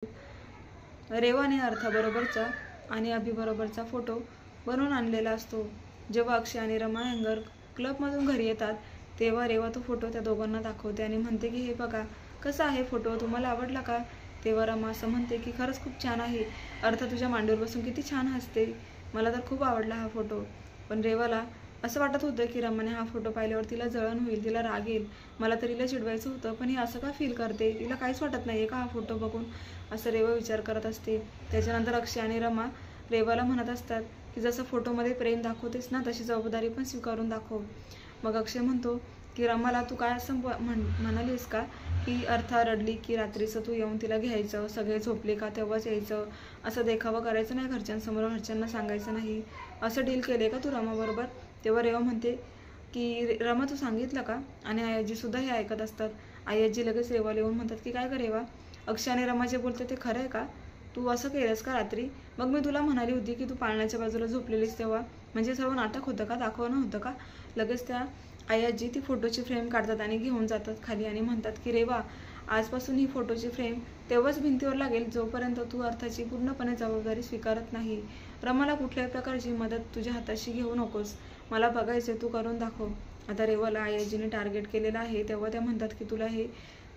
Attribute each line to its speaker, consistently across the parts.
Speaker 1: रेवाने अर्थाबरोबरचा आणि अभिबरोबरचा फोटो बनवून आणलेला असतो। जेव्हा अक्षय आणि रमा हँगर क्लबमधून घरी येतात तेव्हा रेवा तो फोटो त्या दोघांना दाखवते आणि म्हणते की हे बघा कसा आहे फोटो, तुम्हाला आवडला का? तेव्हा रमा असं म्हणते की खरंच खूप छान आहे, अर्थ तुझ्या मांडीवर बसून किती छान हसते, मला तर खूप आवडला हा फोटो। पण रेवाला असं वाटत होतं की रमाने हा फोटो पाहिल्यावर तिला जळण होईल, तिला राग येईल, मला तर हिला चिडवायचं होतं, पण ही असं का फील करते, तिला काहीच वाटत नाही का हा फोटो बघून, असं रेवा विचार करत असते। त्याच्यानंतर अक्षय आणि रमा रेवाला म्हणत असतात की जसं फोटोमध्ये प्रेम दाखवतेस ना तशी जबाबदारी पण स्वीकारून दाखव। मग अक्षय म्हणतो की रमाला तू काय असं म्हणालीस का की अर्था रडली की रात्रीचं तू येऊन तिला घ्यायचं, सगळे झोपले का तेव्हाच यायचं, असं देखावा करायचं नाही घरच्यांसमोर, घरच्यांना सांगायचं नाही, असं डील केले का तू रमाबरोबर? तेव्हा रेवा म्हणते की रमा तू सांगितलं का? आणि आयाजी सुद्धा हे ऐकत असतात। आयाजी लगेच रेवाला येऊन म्हणतात की काय कर रेवा, अक्षय आणि रमा जे बोलते ते खरं आहे का? तू असं केलंस का रात्री? मग मी तुला म्हणाली होती की तू पाळण्याच्या बाजूला झोपलेलीस तेव्हा, म्हणजे सर्व नाटक होतं का, दाखवणं होतं का? लगेच त्या आयाजी ती फोटोची फ्रेम काढतात आणि घेऊन जातात खाली आणि म्हणतात की रेवा आजपासून ही फोटोची फ्रेम तेव्हाच भिंतीवर लागेल जोपर्यंत तू अर्थाची पूर्णपणे जबाबदारी स्वीकारत नाही। रमाला कुठल्याही प्रकारची मदत तुझ्या हाताशी घेऊ नकोस, मला बघायचे तू करून दाखव। आता रेवाला आयाजीने टार्गेट केलेलं आहे तेव्हा त्या म्हणतात की तुला हे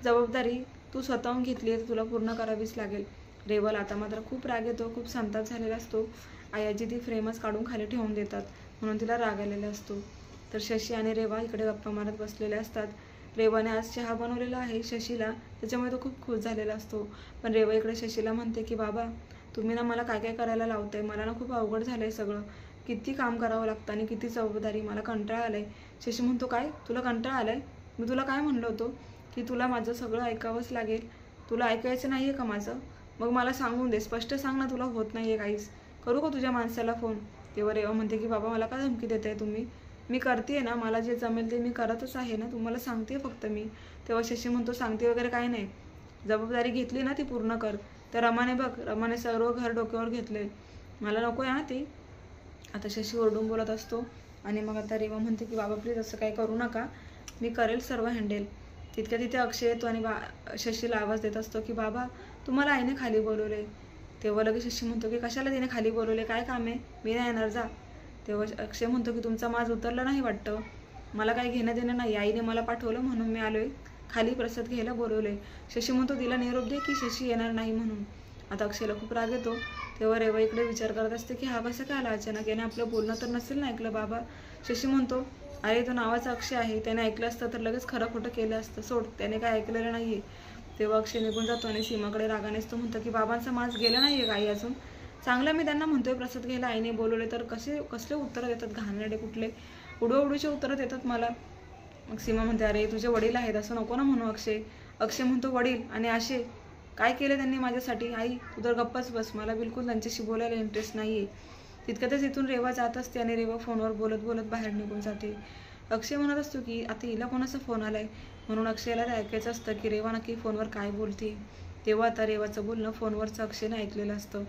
Speaker 1: जबाबदारी तू स्वतःहून घेतली आहे तर तुला पूर्ण करावीच लागेल। रेवाला आता मात्र खूप राग येतो, खूप संताप झालेला असतो। आयाजी ती फ्रेमच काढून खाली ठेवून देतात म्हणून तिला राग आलेला असतो। तर शशी आणि रेवा इकडे गप्पा मारत बसलेले असतात। रेवाने आज चहा बनवलेला आहे शशीला, त्याच्यामुळे तो खूप खुश झालेला असतो। पण रेवा इकडे शशीला म्हणते की बाबा तुम्ही ना मला काय काय करायला लावताय, मला ना खूप अवघड झालंय सगळं, किती काम करावं लागतं आणि किती जबाबदारी, मला कंटाळा आलाय। शशी म्हणतो काय तुला कंटाळा आलाय? मी तुला काय म्हणलो होतो की तुला माझं सगळं ऐकावंच लागेल, तुला ऐकायचं नाही आहे का माझं? मग मला सांगून दे, स्पष्ट सांग ना तुला होत नाही आहे काहीच, करू का तुझ्या माणसाला फोन? तेव्हा रेवा म्हणते की बाबा मला काय धमकी देताय तुम्ही, मी करते ना, मला जे जमेल ते मी करतच आहे ना, तुम्हाला सांगते फक्त मी। तेव्हा शशी म्हणतो सांगते वगैरे काही नाही, जबाबदारी घेतली ना ती पूर्ण कर। तर रमाने बघ, रमाने सर्व घर डोक्यावर घेतले, मला नको आहे ना ती। आता शशी ओरडून बोलत असतो आणि मग आता रेवा म्हणते की बाबा प्लीज असं काही करू नका, मी करेल सर्व हँडल। तितक्या तिथे अक्षय येतो आणि शशीला आवाज देत असतो की बाबा तुम्हाला आईने खाली बोलवले। तेव्हा लगेच शशी म्हणतो की कशाला तिने खाली बोलवले, काय काम आहे, मी नाही येणार जा। तेव्हा अक्षय म्हणतो की तुमचा माज उतरला नाही वाटतं, मला काही घेणं देणं नाही, आईने मला पाठवलं म्हणून मी आलोय खाली, प्रसाद घ्यायला बोलवले। शशी म्हणतो तिला निरोप दे की शशी येणार नाही म्हणून। आता अक्षयला खूप राग येतो। तेव्हा रेवा इकडे विचार करत असते की हा कसं काय आला अचानक, याने आपलं बोलणं तर नसेल ना ऐकलं बाबा। शशी म्हणतो अरे तो नावाचा अक्षय आहे, त्याने ऐकलं असतं तर लगेच खरं खोटं केलं असतं, सोड, त्याने काय ऐकलेलं नाहीये। तेव्हा अक्षय निघून जातो आणि सीमाकडे रागानेच तो म्हणतो की बाबांचा माज गेला नाहीये का आई अजून, चांगलं मी त्यांना म्हणतोय प्रसाद घ्यायला आईने बोलवले तर कसले उत्तरं देतात घाणेरडे कुठले, उडूचे उत्तरं देतात मला। मग सीमा म्हणते अरे तुझे वडील आहेत असं नको ना म्हणू अक्षय। अक्षय म्हणतो वडील आणि असे काय केले त्यांनी माझ्यासाठी, आई तू तर गप्पच बस, मला बिलकुल त्यांच्याशी बोलायला इंटरेस्ट नाहीये। तितक्यातच इथून रेवा जात असते आणि रेवा फोनवर बोलत बोलत बाहेर निघून जाते। अक्षय म्हणत असतो की आता हिला कोणाचा फोन आलाय, म्हणून अक्षयला ते ऐकायचं असतं की रेवा नक्की फोनवर काय बोलते। तेव्हा आता रेवाचं बोलणं फोनवरचं अक्षयने ऐकलेलं असतं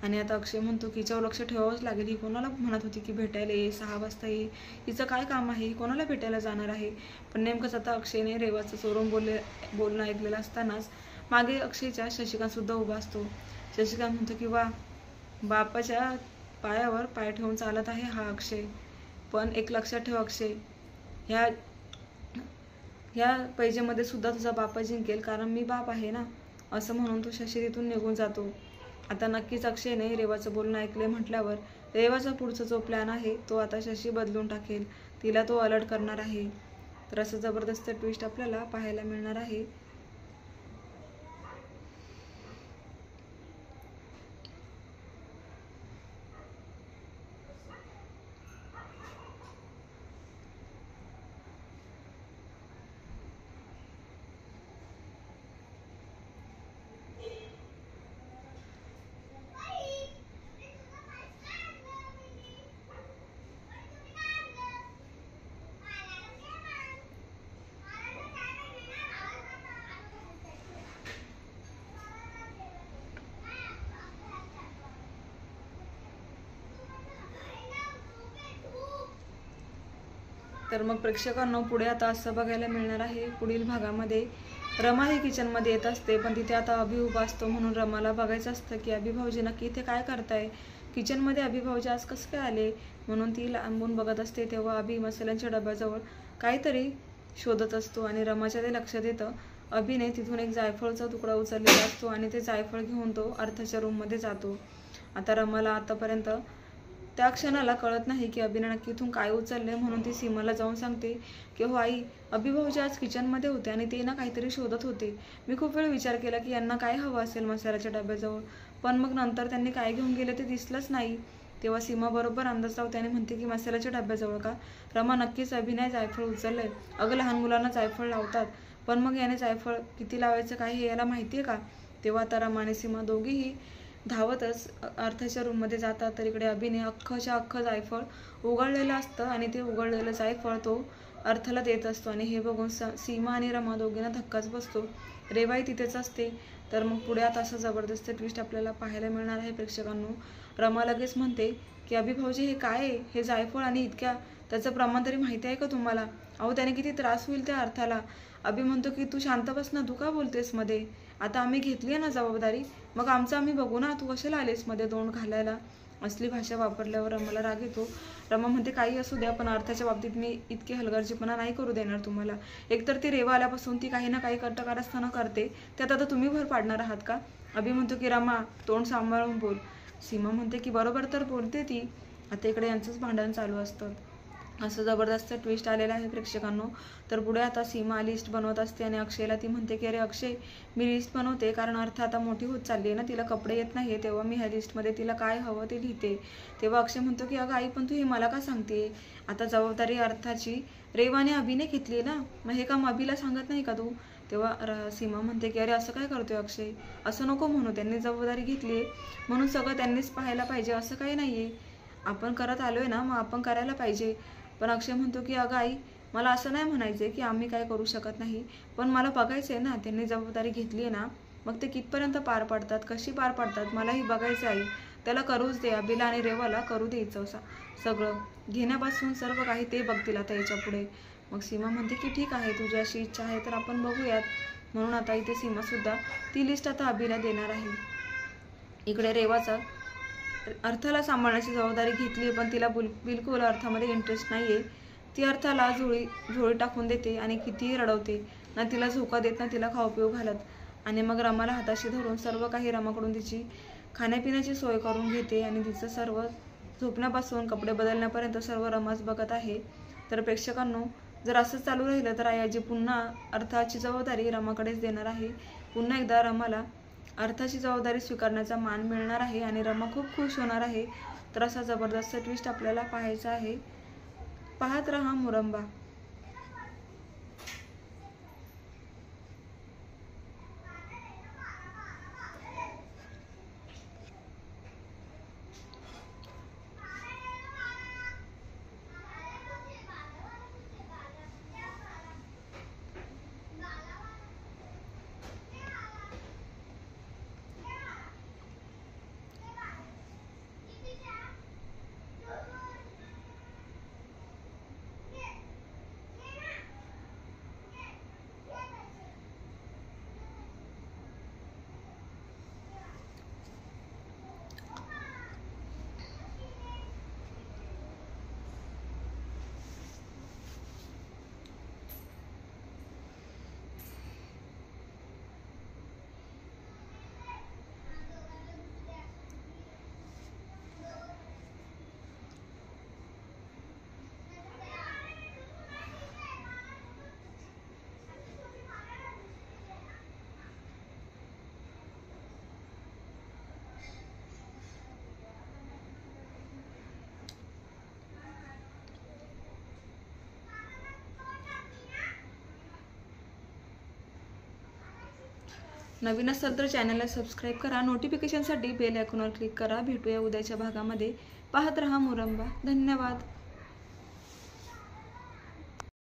Speaker 1: आणि आता अक्षय म्हणतो की हिच्यावर लक्ष ठेवावंच लागेल, ही कोणाला म्हणत होती की भेटायला ये, 6 वाजता ये, हिचं काय काम आहे, ही कोणाला भेटायला जाणार आहे। पण नेमकंच आता अक्षयने रेवाचं चोरून बोलणं ऐकलेलं असतानाच मागे अक्षयच्या शशिकांत सुद्धा उभा असतो। शशिकांत म्हणतो की वा, बापाच्या पायावर पाय ठेवून चालत आहे हा अक्षय, पण एक लक्षात ठेव अक्षय, ह्या पैजेमध्ये सुद्धा तुझा बापा जिंकेल, कारण मी बाप आहे ना, असं म्हणून तो शशी तिथून निघून जातो। आता नक्कीच अक्षयने रेवाचं बोलणं ऐकले म्हटल्यावर रेवाचा पुढचा जो प्लॅन आहे तो आता शशी बदलून टाकेल, तिला तो अलर्ट करणार आहे। तर असं जबरदस्त ट्विस्ट आपल्याला पाहायला मिळणार आहे। तर मग प्रेक्षकांना पुढे आता असं बघायला मिळणार आहे पुढील भागामध्ये रमा ही किचनमध्ये येत असते, पण तिथे आता अभि उभा असतो म्हणून रमाला बघायचं असतं की अभि भाऊजी नक्की इथे काय करताय, किचनमध्ये अभि भाऊजी आज कसं काय आले. म्हणून ती लांबून बघत असते. तेव्हा अभि मसाल्यांच्या डब्याजवळ काहीतरी शोधत असतो आणि रमाच्या ते लक्षात येतं. अभिने तिथून एक जायफळचा तुकडा उचललेला असतो आणि ते जायफळ घेऊन तो अर्थाच्या रूममध्ये जातो. आता रमाला आतापर्यंत त्या क्षणाला कळत नाही की अभिने नक्की इथून काय उचलले, म्हणून ती सीमाला जाऊन सांगते की हो आई, अभि भाऊजी आज किचनमध्ये होते आणि ते ना काहीतरी शोधत होते. मी खूप वेळ विचार केला की यांना काय हवं असेल मसाल्याच्या डब्याजवळ, पण मग नंतर त्यांनी काय घेऊन गेले ते दिसलंच नाही. तेव्हा सीमा बरोबर अंदाज लावते आणि म्हणते की मसाल्याच्या डब्याजवळ का. रमा नक्कीच अभिने जायफळ उचललंय. अगं लहान मुलांना जायफळ लावतात, पण मग याने जायफळ किती लावायचं काय हे याला माहिती आहे का. तेव्हा आता रमा आणि सीमा दोघीही धावतच अर्थाच्या रूममध्ये जातात. तर इकडे अभिने अख्खं जायफळ उघडलेलं असतं आणि ते उघडलेलं जायफळ तो अर्थाला देत असतो आणि हे बघून सीमा आणि रमा दोघींना धक्काच बसतो. रेवाई तिथेच असते. तर मग पुढे आता असं जबरदस्त ट्विस्ट आपल्याला पाहायला मिळणार आहे प्रेक्षकांनो. रमा लगेच म्हणते की अभि भाऊजी हे काय आहे, हे जायफळ आणि इतक्या त्याचं प्रमाण तरी माहिती आहे का तुम्हाला. अहो त्याने किती त्रास होईल त्या अर्थाला. अभि म्हणतो की तू शांत बस ना, तू का बोलतेस मध्ये, आता आम्ही घेतली आहे ना जबाबदारी, मग आमचं आम्ही बघू ना, तू कशाला आलेस मध्ये तोंड घालायला. असली भाषा वापरल्यावर रमाला राग येतो. रमा म्हणते काही असू द्या, पण अर्थाच्या बाबतीत मी इतकी हलगर्जीपणा नाही करू देणार तुम्हाला. एकतर ती रेवा आल्यापासून ती काही ना काही कारस्थानं करते, त्यात आता तुम्ही भर पाडणार आहात का. अभि म्हणतो की रमा तोंड सांभाळून बोल. सीमा म्हणते की बरोबर तर बोलते ती. आता इकडे यांचंच भांडण चालू असतं. असं जबरदस्त ट्विस्ट आलेलं आहे प्रेक्षकांनो. तर पुढे आता सीमा लिस्ट बनवत असते आणि अक्षयला ती म्हणते की अरे अक्षय, मी लिस्ट बनवते कारण अर्थ आता मोठी होत चालली आहे ना, तिला कपडे येत नाही, तेव्हा मी ह्या लिस्टमध्ये तिला काय हवं ते लिहिते. तेव्हा अक्षय म्हणतो की अगं आई, पण तू हे मला का सांगते, आता जबाबदारी अर्थाची रेवाने अभिने घेतली ना, मग हे काम अभिला सांगत नाही का तू. तेव्हा सीमा म्हणते की अरे असं काय करतोय अक्षय, असं नको म्हणू, त्यांनी जबाबदारी घेतली आहे म्हणून सगळं त्यांनीच पाहायला पाहिजे असं काही नाही आहे. आपण करत आलोय ना, मग आपण करायला पाहिजे. पण अक्षय म्हणतो की अगं आई, मला असं नाही म्हणायचं की आम्ही काय करू शकत नाही, पण मला बघायचं आहे ना, त्यांनी जबाबदारी घेतली आहे ना, मग ते कितपर्यंत पार पाडतात, कशी पार पाडतात, मलाही बघायचं आहे. त्याला करूच दे, अभिला आणि रेवाला करू द्यायचं सगळं, घेण्यापासून सर्व काही ते बघतील आता याच्या पुढे. मग सीमा म्हणते की ठीक आहे, तुझी अशी इच्छा आहे तर आपण बघूयात. म्हणून आता इथे सीमासुद्धा ती लिस्ट आता अभिला देणार आहे. इकडे रेवाचा अर्थाला सांभाळण्याची जबाबदारी घेतली, पण तिला बिलकुल अर्थामध्ये इंटरेस्ट नाही आहे. ती अर्थाला झोळी टाकून देते आणि कितीही रडवते, ना तिला झोका देत ना तिला खाऊ पिऊ घालत. आणि मग रमाला हाताशी धरून सर्व काही रमाकडून तिची खाण्यापिण्याची सोय करून घेते आणि तिचं सर्व झोपण्यापासून कपडे बदलण्यापर्यंत सर्व रमाच बघत आहे. तर प्रेक्षकांनो, जर असंच चालू राहिलं तर आजी पुन्हा अर्थाची जबाबदारी रमाकडेच देणार आहे. पुन्हा एकदा रमाला अर्थाची जबाबदारी स्वीकारण्याचा मान मिळणार आहे आणि रमा खूप खुश होणार आहे. तर असा जबरदस्त ट्विस्ट आपल्याला पाहायचा आहे. पाहत रहा मुरंबा. नवीन असाल तर चॅनलला सबस्क्राईब करा, नोटिफिकेशनसाठी बेल आयकॉनवर क्लिक करा. भेटूया उद्याच्या भागामध्ये. पाहत रहा मुरंबा. धन्यवाद.